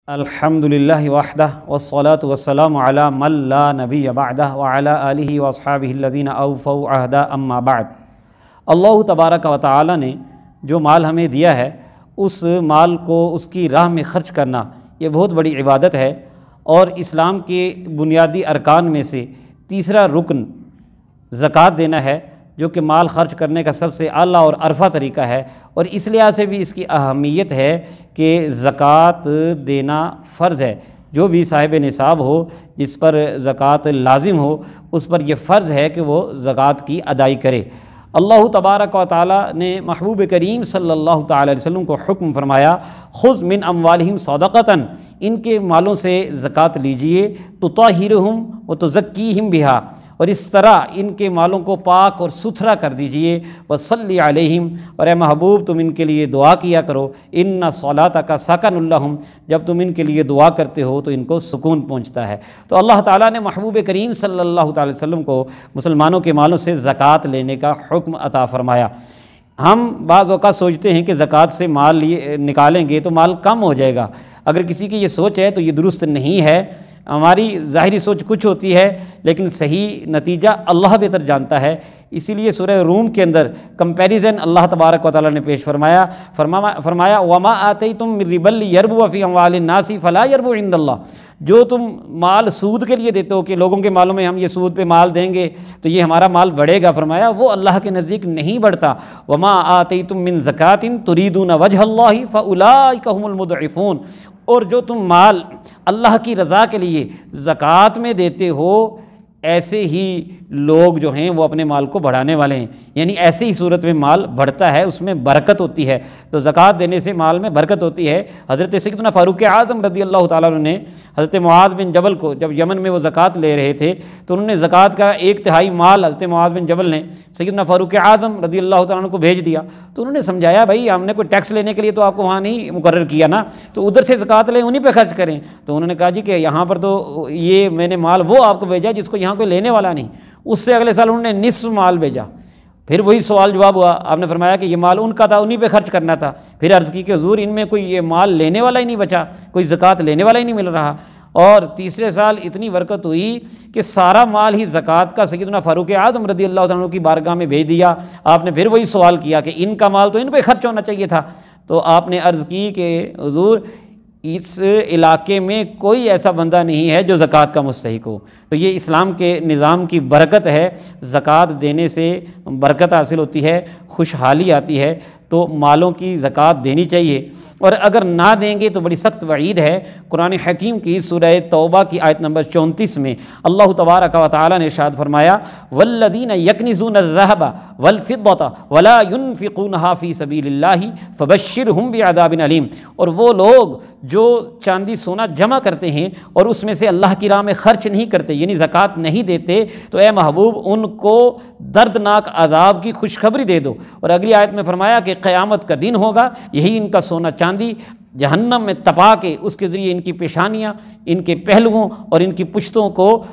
الحمدللہ وحدہ والصلاة والسلام علی من لا نبی بعدہ وعلی آلہ واصحابہ الذین اوفوا عہدہ اما بعد۔ اللہ تبارک و تعالی نے جو مال ہمیں دیا ہے اس مال کو اس کی راہ میں خرچ کرنا یہ بہت بڑی عبادت ہے، اور اسلام کے بنیادی ارکان میں سے تیسرا رکن زکوٰۃ دینا ہے، جو کہ مال خرچ کرنے کا سب سے اعلیٰ اور عرفہ طریقہ ہے، اور اس لحاظ سے بھی اس کی اہمیت ہے کہ زکوٰۃ دینا فرض ہے۔ جو بھی صاحب نصاب ہو، جس پر زکوٰۃ لازم ہو، اس پر یہ فرض ہے کہ وہ زکوٰۃ کی ادائی کرے۔ اللہ تبارک و تعالی نے محبوب کریم صلی اللہ تعالی علیہ وسلم کو حکم فرمایا، خذ من اموالہم صدقۃ، ان کے مالوں سے زکوٰۃ لیجئے، تطہرہم وتزکیہم بہا، اور اس طرح ان کے مالوں کو پاک اور ستھرا کر دیجئے، وصلی علیہم، اور اے محبوب تم ان کے لیے دعا کیا کرو، ان صلاتک سکن لہم، جب تم ان کے لیے دعا کرتے ہو تو ان کو سکون پہنچتا ہے۔ تو اللہ تعالیٰ نے محبوب کریم صلی اللہ تعالی وسلم کو مسلمانوں کے مالوں سے زکوٰۃ لینے کا حکم عطا فرمایا۔ ہم بعض اوقات سوچتے ہیں کہ زکوٰۃ سے مال نکالیں گے تو مال کم ہو جائے گا۔ اگر کسی کی یہ سوچ ہے تو یہ درست نہیں ہے۔ ہماری ظاہری سوچ کچھ ہوتی ہے، لیکن صحیح نتیجہ اللہ بہتر جانتا ہے۔ اسی لیے سورہ روم کے اندر کمپیریزن اللہ تبارک و تعالیٰ نے پیش فرمایا وَمَا آتَيْتُم مِّن رِّبًا لِّيَرْبُوَ فِي أَمْوَالِ النَّاسِ فَلَا يَرْبُو عِندَ اللَّهِ، جو تم مال سود کے لیے دیتے ہو کہ لوگوں کے مالوں میں ہم یہ سود پہ مال دیں گے تو یہ ہمارا مال بڑھے گا، فرمایا وہ اللہ کے نزدیک نہیں بڑھتا۔ وَمَا آتَيْتُم مِّن زَكَاةٍ تُرِيدُونَ وَجْهَ اللَّهِ فَأُولَٰئِكَ هُمُ الْمُضْعِفُونَ، اور جو تم مال اللہ کی رضا کے لیے زکوٰۃ میں دیتے ہو، ایسے ہی لوگ جو ہیں وہ اپنے مال کو بڑھانے والے ہیں، یعنی ایسے ہی صورت میں مال بڑھتا ہے، اس میں برکت ہوتی ہے۔ تو زکوٰۃ دینے سے مال میں برکت ہوتی ہے۔ حضرت سیدنا فاروق اعظم رضی اللہ تعالیٰ عنہ نے حضرت معاذ بن جبل کو، جب یمن میں وہ زکوٰۃ لے رہے تھے تو انہوں نے زکوٰۃ کا 1/3 مال حضرت معاذ بن جبل نے سیدنا فاروق اعظم رضی اللہ تعالیٰ عنہ کو بھیج دیا۔ تو انہوں نے سمجھایا بھائی ہم نے کوئی ٹیکس لینے کے لیے تو آپ کو وہاں نہیں مقرر کیا نا، تو ادھر سے زکوٰۃ لیں، انہی پہ خرچ کریں۔ تو انہوں نے کہا جی کہ یہاں پر تو یہ میں نے مال وہ آپ کو بھیجا جس کو یہاں کوئی لینے والا نہیں۔ اس سے اگلے سال انہوں نے نصف مال بھیجا۔ پھر وہی سوال جواب ہوا، آپ نے فرمایا کہ یہ مال ان کا تھا، انہی پہ خرچ کرنا تھا۔ پھر عرض کی کہ حضور ان میں کوئی یہ مال لینے والا ہی نہیں بچا، کوئی زکوٰۃ لینے والا ہی نہیں مل رہا۔ اور تیسرے سال اتنی برکت ہوئی کہ سارا مال ہی زکوٰۃ کا سیدنا فاروق اعظم رضی اللہ عنہ کی بارگاہ میں بھیج دیا۔ آپ نے پھر وہی سوال کیا کہ ان کا مال تو ان پہ خرچ ہونا چاہیے تھا۔ تو آپ نے عرض کی کہ حضور اس علاقے میں کوئی ایسا بندہ نہیں ہے جو زکوٰۃ کا مستحق ہو۔ تو یہ اسلام کے نظام کی برکت ہے، زکوٰۃ دینے سے برکت حاصل ہوتی ہے، خوشحالی آتی ہے۔ تو مالوں کی زکوٰۃ دینی چاہیے، اور اگر نہ دیں گے تو بڑی سخت وعید ہے۔ قرآن حکیم کی سورہ توبہ کی آیت نمبر 34 میں اللہ تبارک و تعالیٰ نے ارشاد فرمایا وَالَّذِينَ يَكْنِزُونَ الذَّهَبَ وَالْفِضَّةَ وَلَا يُنْفِقُونَهَا فِي سَبِيلِ اللَّهِ فَبَشِّرْهُم بِعَذَابٍ أَلِيمٍ، اور وہ لوگ جو چاندی سونا جمع کرتے ہیں اور اس میں سے اللہ کی راہ میں خرچ نہیں کرتے، یعنی زکوٰۃ نہیں دیتے، تو اے محبوب ان کو دردناک عذاب کی خوشخبری دے دو۔ اور اگلی آیت میں فرمایا کہ قیامت کا دن ہوگا، یہی ان کا سونا چاندی جہنم میں تپا کے اس کے ذریعے ان کی پیشانیاں، ان کے پہلوؤں اور ان کی پشتوں کو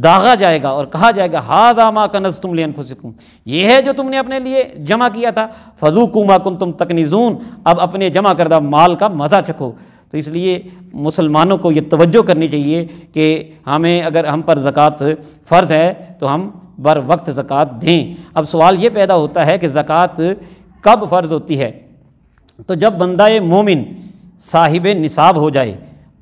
داغا جائے گا، اور کہا جائے گا ھذا ما کنزتم لانفسکم، یہ ہے جو تم نے اپنے لیے جمع کیا تھا، فذوقوا ما کنتم تکنزون، اب اپنے جمع کردہ مال کا مزہ چکھو۔ تو اس لیے مسلمانوں کو یہ توجہ کرنی چاہیے کہ ہمیں اگر ہم پر زکوٰۃ فرض ہے تو ہم بر وقت زکوٰۃ دیں۔ اب سوال یہ پیدا ہوتا ہے کہ زکوٰۃ کب فرض ہوتی ہے؟ تو جب بندہ مومن صاحب نصاب ہو جائے،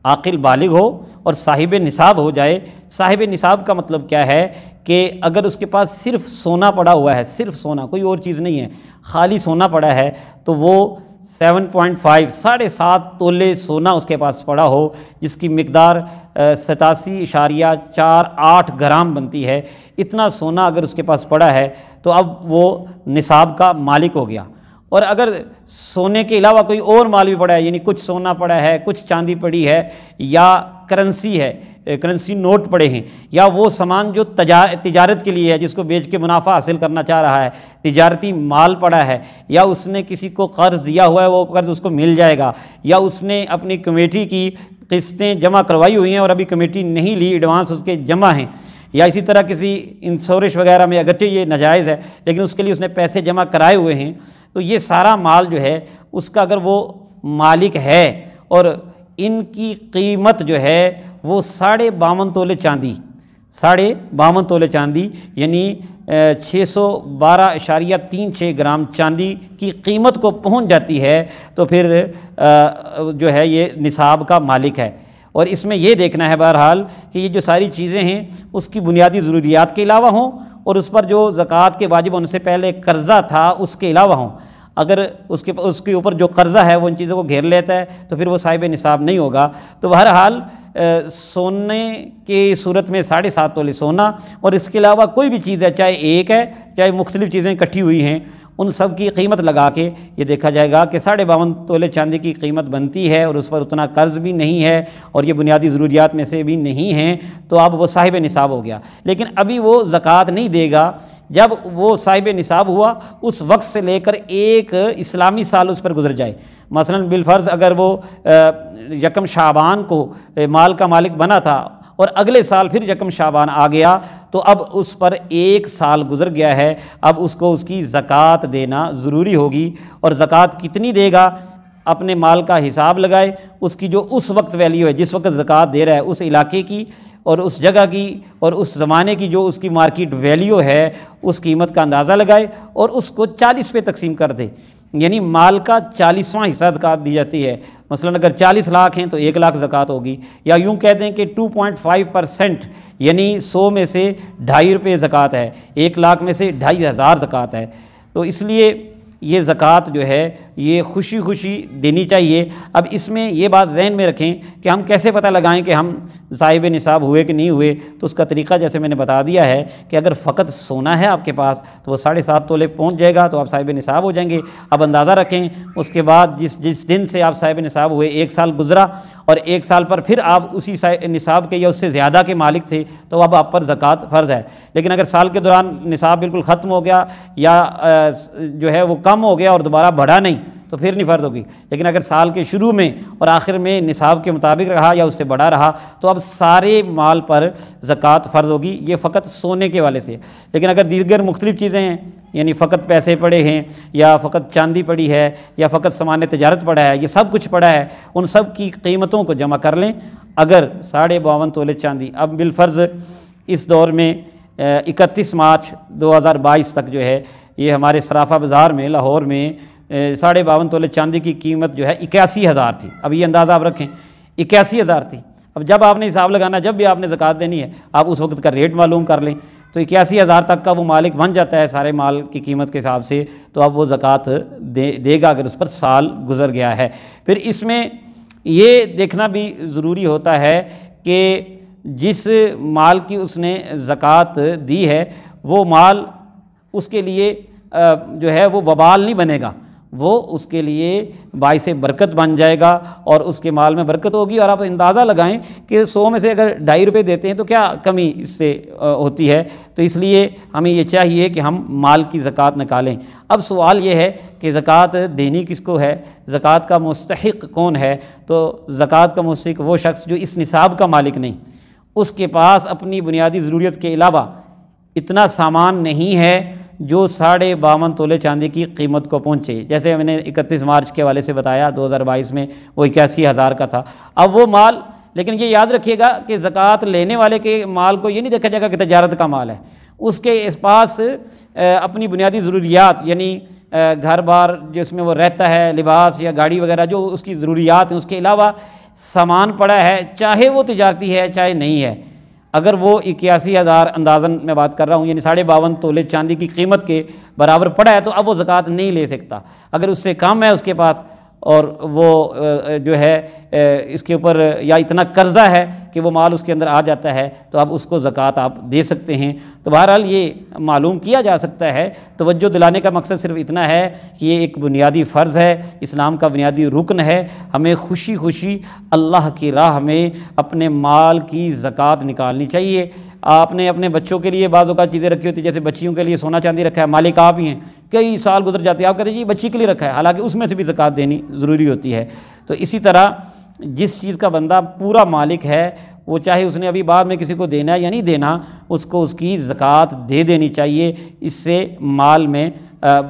عاقل بالغ ہو اور صاحب نصاب ہو جائے۔ صاحب نصاب کا مطلب کیا ہے کہ اگر اس کے پاس صرف سونا پڑا ہوا ہے، صرف سونا، کوئی اور چیز نہیں ہے، خالی سونا پڑا ہے، تو وہ 7.5 تولے سونا اس کے پاس پڑا ہو، جس کی مقدار 87.48 گرام بنتی ہے، اتنا سونا اگر اس کے پاس پڑا ہے تو اب وہ نصاب کا مالک ہو گیا۔ اور اگر سونے کے علاوہ کوئی اور مال بھی پڑا ہے، یعنی کچھ سونا پڑا ہے، کچھ چاندی پڑی ہے، یا کرنسی ہے، کرنسی نوٹ پڑے ہیں، یا وہ سامان جو تجارت کے لیے ہے، جس کو بیچ کے منافع حاصل کرنا چاہ رہا ہے، تجارتی مال پڑا ہے، یا اس نے کسی کو قرض دیا ہوا ہے، وہ قرض اس کو مل جائے گا، یا اس نے اپنی کمیٹی کی قسطیں جمع کروائی ہوئی ہیں اور ابھی کمیٹی نہیں لی، ایڈوانس اس کے جمع ہیں، یا اسی طرح کسی انشورنس وغیرہ میں، اگرچہ یہ ناجائز ہے لیکن اس کے لیے اس نے پیسے جمع کرائے ہوئے ہیں، تو یہ سارا مال جو ہے اس کا اگر وہ مالک ہے اور ان کی قیمت جو ہے وہ 52.5 تولے چاندی، 52.5 تولے چاندی یعنی 612.36 گرام چاندی کی قیمت کو پہنچ جاتی ہے تو پھر جو ہے یہ نصاب کا مالک ہے۔ اور اس میں یہ دیکھنا ہے بہرحال کہ یہ جو ساری چیزیں ہیں اس کی بنیادی ضروریات کے علاوہ ہوں، اور اس پر جو زکوٰۃ کے واجب ہونے سے پہلے قرضہ تھا اس کے علاوہ ہوں۔ اگر اس کے اوپر جو قرضہ ہے وہ ان چیزوں کو گھیر لیتا ہے تو پھر وہ صاحب نصاب نہیں ہوگا۔ تو بہرحال سونے کی صورت میں 7.5 تولے سونا، اور اس کے علاوہ کوئی بھی چیز ہے، چاہے ایک ہے چاہے مختلف چیزیں اکٹھی ہوئی ہیں، ان سب کی قیمت لگا کے یہ دیکھا جائے گا کہ 52.5 تولے چاندی کی قیمت بنتی ہے اور اس پر اتنا قرض بھی نہیں ہے اور یہ بنیادی ضروریات میں سے بھی نہیں ہیں، تو اب وہ صاحب نصاب ہو گیا۔ لیکن ابھی وہ زکوٰۃ نہیں دے گا، جب وہ صاحب نصاب ہوا اس وقت سے لے کر ایک اسلامی سال اس پر گزر جائے۔ مثلا بالفرض اگر وہ 1 شعبان کو مال کا مالک بنا تھا اور اگلے سال پھر 1 شعبان آ گیا تو اب اس پر 1 سال گزر گیا ہے، اب اس کو اس کی زکوٰۃ دینا ضروری ہوگی۔ اور زکوٰۃ کتنی دے گا؟ اپنے مال کا حساب لگائے، اس کی جو اس وقت ویلیو ہے، جس وقت زکوٰۃ دے رہا ہے، اس علاقے کی اور اس جگہ کی اور اس زمانے کی جو اس کی مارکیٹ ویلیو ہے، اس قیمت کا اندازہ لگائے اور اس کو 40 پہ تقسیم کر دے، یعنی مال کا 40واں حصہ زکوٰۃ دی جاتی ہے۔ مثلا اگر 40 لاکھ ہیں تو 1 لاکھ زکوٰۃ ہوگی، یا یوں کہہ دیں کہ 2.5% یعنی 100 میں سے 2.5 روپے زکوٰۃ ہے، 1 لاکھ میں سے 2,500 زکوٰۃ ہے۔ تو اس لیے یہ زکوٰۃ جو ہے یہ خوشی خوشی دینی چاہیے۔ اب اس میں یہ بات ذہن میں رکھیں کہ ہم کیسے پتہ لگائیں کہ ہم صاحب نصاب ہوئے کہ نہیں ہوئے، تو اس کا طریقہ جیسے میں نے بتا دیا ہے کہ اگر فقط سونا ہے آپ کے پاس تو وہ 7.5 تولے پہنچ جائے گا تو آپ صاحب نصاب ہو جائیں گے۔ اب اندازہ رکھیں اس کے بعد جس دن سے آپ صاحب نصاب ہوئے 1 سال گزرا اور 1 سال پر پھر آپ اسی نصاب کے یا اس سے زیادہ کے مالک تھے تو اب آپ پر زکوٰۃ فرض ہے۔ لیکن اگر سال کے دوران نصاب بالکل ختم ہو گیا یا جو ہے وہ کم ہو گیا اور دوبارہ بڑھا نہیں تو پھر نہیں فرض ہوگی، لیکن اگر سال کے شروع میں اور آخر میں نصاب کے مطابق رہا یا اس سے بڑا رہا تو اب سارے مال پر زکوٰۃ فرض ہوگی۔ یہ فقط سونے کے والے سے۔ لیکن اگر دیگر مختلف چیزیں ہیں، یعنی فقط پیسے پڑے ہیں یا فقط چاندی پڑی ہے یا فقط سامان تجارت پڑا ہے، یہ سب کچھ پڑا ہے، ان سب کی قیمتوں کو جمع کر لیں۔ اگر 52.5 تولے چاندی اب بالفرض اس دور میں 31 مارچ 2022 تک جو ہے یہ ہمارے صرافہ بازار میں لاہور میں 52.5 تولے چاندی کی قیمت جو ہے 81,000 تھی۔ اب یہ اندازہ آپ رکھیں 81,000 تھی۔ اب جب آپ نے حساب لگانا، جب بھی آپ نے زکوٰۃ دینی ہے آپ اس وقت کا ریٹ معلوم کر لیں، تو 81,000 تک کا وہ مالک بن جاتا ہے سارے مال کی قیمت کے حساب سے، تو اب وہ زکوٰۃ دے گا اگر اس پر سال گزر گیا ہے۔ پھر اس میں یہ دیکھنا بھی ضروری ہوتا ہے کہ جس مال کی اس نے زکوٰۃ دی ہے وہ مال اس کے لیے جو ہے وہ وبال نہیں بنے گا، وہ اس کے لیے باعث برکت بن جائے گا اور اس کے مال میں برکت ہوگی۔ اور آپ اندازہ لگائیں کہ 100 میں سے اگر 2.5 روپے دیتے ہیں تو کیا کمی اس سے ہوتی ہے۔ تو اس لیے ہمیں یہ چاہیے کہ ہم مال کی زکوٰۃ نکالیں۔ اب سوال یہ ہے کہ زکوٰۃ دینی کس کو ہے، زکوٰۃ کا مستحق کون ہے؟ تو زکوٰۃ کا مستحق وہ شخص جو اس نصاب کا مالک نہیں، اس کے پاس اپنی بنیادی ضروریت کے علاوہ اتنا سامان نہیں ہے جو 52.5 تولے چاندی کی قیمت کو پہنچے۔ جیسے میں نے 31 مارچ کے حوالے سے بتایا 2022 میں وہ 81,000 کا تھا۔ اب وہ مال، لیکن یہ یاد رکھیے گا کہ زکوٰۃ لینے والے کے مال کو یہ نہیں دیکھا جائے گا کہ تجارت کا مال ہے، اس کے پاس اپنی بنیادی ضروریات یعنی گھر بار جس میں وہ رہتا ہے، لباس یا گاڑی وغیرہ جو اس کی ضروریات ہیں، اس کے علاوہ سامان پڑا ہے، چاہے وہ تجارتی ہے چاہے نہیں ہے۔ اگر وہ 81,000 اندازاً میں بات کر رہا ہوں یعنی 52.5 تولے چاندی کی قیمت کے برابر پڑا ہے تو اب وہ زکوٰۃ نہیں لے سکتا۔ اگر اس سے کم ہے اس کے پاس اور وہ جو ہے اس کے اوپر یا اتنا قرضہ ہے کہ وہ مال اس کے اندر آ جاتا ہے تو اب اس کو زکوٰۃ آپ دے سکتے ہیں۔ تو بہرحال یہ معلوم کیا جا سکتا ہے، توجہ دلانے کا مقصد صرف اتنا ہے کہ یہ ایک بنیادی فرض ہے، اسلام کا بنیادی رکن ہے۔ ہمیں خوشی خوشی اللہ کی راہ میں اپنے مال کی زکوٰۃ نکالنی چاہیے۔ آپ نے اپنے بچوں کے لیے بعض اوقات چیزیں رکھی ہوتی ہیں، جیسے بچیوں کے لیے سونا چاندی رکھا ہے، مالک آپ ہی ہیں، کئی سال گزر جاتے ہیں، آپ کہتے ہیں جی بچی کے لیے رکھا ہے، حالانکہ اس میں سے بھی زکوٰۃ دینی ضروری ہوتی ہے۔ تو اسی طرح جس چیز کا بندہ پورا مالک ہے وہ چاہے اس نے ابھی بعد میں کسی کو دینا ہے یا نہیں دینا، اس کو اس کی زکوٰۃ دے دینی چاہیے، اس سے مال میں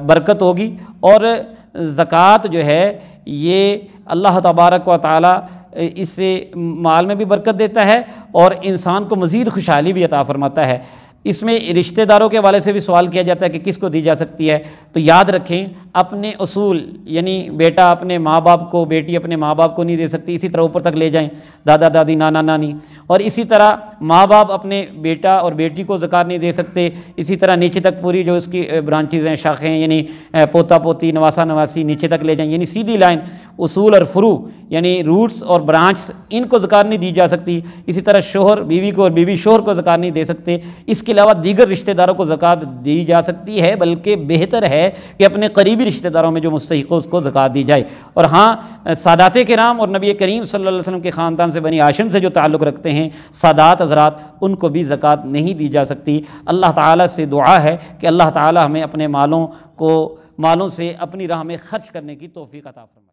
برکت ہوگی۔ اور زکوٰۃ جو ہے یہ اللہ تبارک و تعالی اس سے مال میں بھی برکت دیتا ہے اور انسان کو مزید خوشحالی بھی عطا فرماتا ہے۔ اس میں رشتہ داروں کے حوالے سے بھی سوال کیا جاتا ہے کہ کس کو دی جا سکتی ہے، تو یاد رکھیں اپنے اصول، یعنی بیٹا اپنے ماں باپ کو، بیٹی اپنے ماں باپ کو نہیں دے سکتی، اسی طرح اوپر تک لے جائیں دادا دادی نانا نانی، اور اسی طرح ماں باپ اپنے بیٹا اور بیٹی کو زکوٰۃ نہیں دے سکتے، اسی طرح نیچے تک پوری جو اس کی برانچز ہیں، شاخیں، یعنی پوتا پوتی نواسا نواسی نیچے تک لے جائیں، یعنی سیدھی لائن اصول اور فروع یعنی روٹس اور برانچ، ان کو زکوٰۃ نہیں دی جا سکتی۔ اسی طرح شوہر بیوی کو اور بیوی شوہر کو زکوٰۃ نہیں دے سکتے۔ اس کے علاوہ دیگر رشتہ داروں کو زکوٰۃ دی جا سکتی ہے، بلکہ بہتر ہے کہ اپنے قریبی رشتہ داروں میں جو مستحق ہو اس کو زکوٰۃ دی جائے۔ اور ہاں سادات کرام اور نبی کریم صلی اللہ علیہ وسلم کے خاندان سے بنی ہاشم سے جو تعلق رکھتے ہیں سادات حضرات، ان کو بھی زکوٰۃ نہیں دی جا سکتی۔ اللہ تعالیٰ سے دعا ہے کہ اللہ تعالیٰ ہمیں اپنے مالوں سے اپنی راہ میں خرچ کرنے کی توفیق عطا فرمائے۔